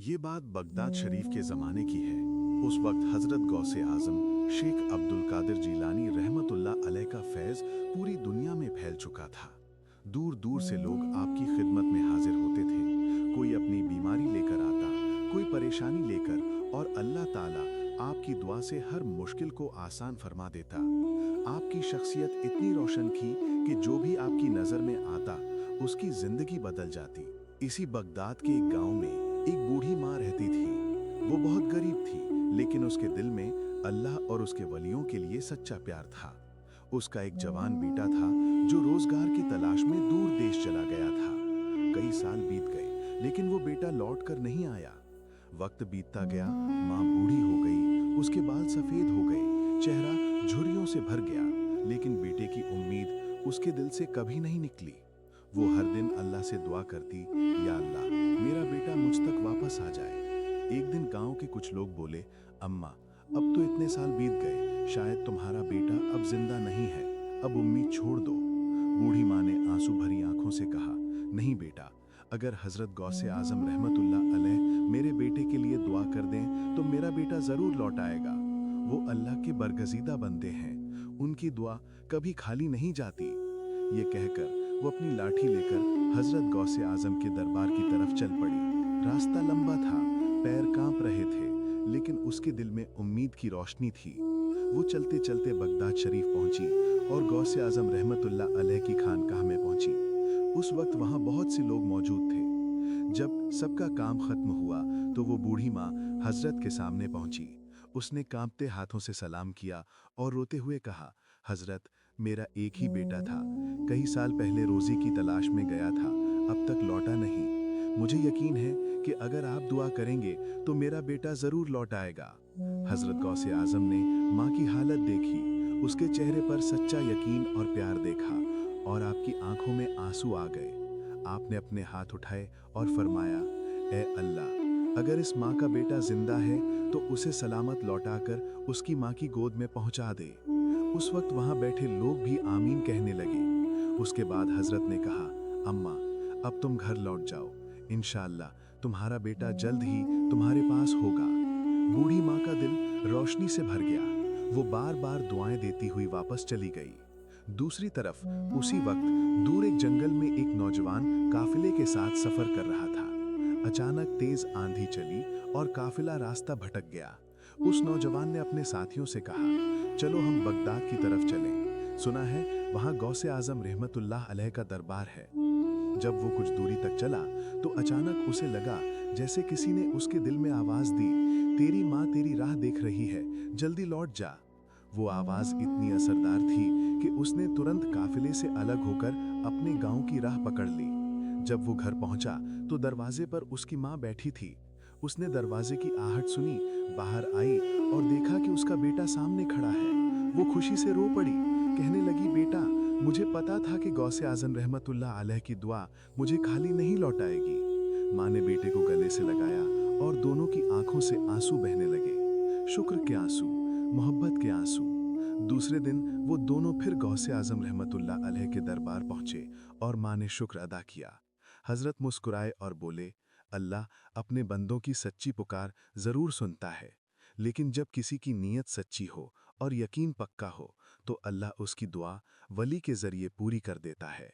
ये बात बगदाद शरीफ के ज़माने की है। उस वक्त हज़रत गौसे आज़म शेख अब्दुल कादिर जीलानी रहमतुल्लाह अलैह का फैज़ पूरी दुनिया में फैल चुका था। दूर दूर से लोग आपकी खिदमत में हाजिर होते थे। कोई अपनी बीमारी लेकर आता, कोई परेशानी लेकर, और अल्लाह ताला आपकी दुआ से हर मुश्किल को आसान फरमा देता। आपकी शख्सियत इतनी रोशन थी कि जो भी आपकी नज़र में आता उसकी ज़िंदगी बदल जाती। इसी बगदाद के एक गांव में एक बूढ़ी माँ रहती थी। वो बहुत गरीब थी, लेकिन उसके दिल में अल्लाह और उसके वलियों के लिए सच्चा प्यार था। उसका एक जवान बेटा था जो रोजगार की तलाश में दूर देश चला गया था। कई साल बीत गए, लेकिन वो बेटा लौट कर नहीं आया। वक्त बीतता गया, माँ बूढ़ी हो गई, उसके बाल सफेद हो गए, चेहरा झुर्रियों से भर गया, लेकिन बेटे की उम्मीद उसके दिल से कभी नहीं निकली। वो हर दिन अल्लाह से दुआ करती, या अल्लाह, मेरा बेटा मुझ तक वापस आ जाए। एक दिन गांव के कुछ लोग बोले, अम्मा, अब तो इतने साल बीत गए, शायद तुम्हारा बेटा अब जिंदा नहीं है, अब उम्मीद छोड़ दो। बूढ़ी माँ ने आंसू भरी आंखों से कहा, नहीं बेटा, अगर हजरत गौसे आजम रहमतुल्लाह अलैह मेरे बेटे के लिए दुआ कर दें तो मेरा बेटा जरूर लौट आएगा। वो अल्लाह के बरगजीदा बंदे हैं, उनकी दुआ कभी खाली नहीं जाती। ये कहकर वो अपनी लाठी लेकर हजरत गौसे आजम के दरबार की तरफ चल पड़ी। रास्ता लंबा था, पैर कांप रहे थे, लेकिन उसके दिल में उम्मीद की रोशनी थी। वो चलते चलते बगदाद शरीफ पहुंची और गौसे आजम रहमतुल्लाह अलैह की खानकाह में पहुंची। उस वक्त वहां बहुत से लोग मौजूद थे। जब सबका काम खत्म हुआ तो वो बूढ़ी माँ हजरत के सामने पहुंची। उसने कांपते हाथों से सलाम किया और रोते हुए कहा, हजरत, मेरा एक ही बेटा था, कई साल पहले रोजी की तलाश में गया था, अब तक लौटा नहीं। मुझे यकीन है कि अगर आप दुआ करेंगे तो मेरा बेटा जरूर लौट आएगा। हजरत गौसे आजम ने माँ की हालत देखी, उसके चेहरे पर सच्चा यकीन और प्यार देखा, और आपकी आंखों में आंसू आ गए। आपने अपने हाथ उठाए और फरमाया, ए अल्लाह, अगर इस माँ का बेटा जिंदा है तो उसे सलामत लौटाकर उसकी माँ की गोद में पहुंचा दे। उस वक्त वहां बैठे लोग भी आमीन कहने लगे। उसके बाद हजरत ने कहा, अम्मा, अब तुम घर लौट जाओ, इंशाअल्लाह तुम्हारा बेटा जल्द ही तुम्हारे पास होगा। बूढ़ी माँ का दिल रोशनी से भर गया। वो बार बार दुआएं देती हुई वापस चली गई। दूसरी तरफ उसी वक्त दूर एक जंगल में एक नौजवान काफिले के साथ सफर कर रहा था। अचानक तेज आंधी चली और काफिला रास्ता भटक गया। उस नौजवान ने अपने साथियों से कहा, चलो हम बगदाद की तरफ चलें। सुना है वहां गौसे आजम रहमतुल्लाह अलैह का दरबार है। जब वो कुछ दूरी तक चला तो अचानक उसे लगा जैसे किसी ने उसके दिल में आवाज दी, तेरी माँ तेरी राह देख रही है, जल्दी लौट जा। वो आवाज इतनी असरदार थी कि उसने तुरंत काफिले से अलग होकर अपने गांव की राह पकड़ ली। जब वो घर पहुंचा तो दरवाजे पर उसकी माँ बैठी थी। उसने दरवाजे की आहट सुनी, बाहर आई और देखा कि उसका बेटा सामने खड़ा है। वो खुशी से रो पड़ी, कहने लगी, बेटा, मुझे पता था कि गौसे आजम रहमतुल्लाह अलैह की दुआ मुझे खाली नहीं लौटाएगी। माँ ने बेटे को गले से लगाया और दोनों की आंखों से आंसू बहने लगे, शुक्र के आंसू, मोहब्बत के आंसू। दूसरे दिन वो दोनों फिर गौसे आजम रहमतुल्लाह अलैह के दरबार पहुंचे और माँ ने शुक्र अदा किया। हजरत मुस्कुराए और बोले, अल्लाह अपने बंदों की सच्ची पुकार जरूर सुनता है, लेकिन जब किसी की नीयत सच्ची हो और यकीन पक्का हो तो अल्लाह उसकी दुआ वली के जरिए पूरी कर देता है।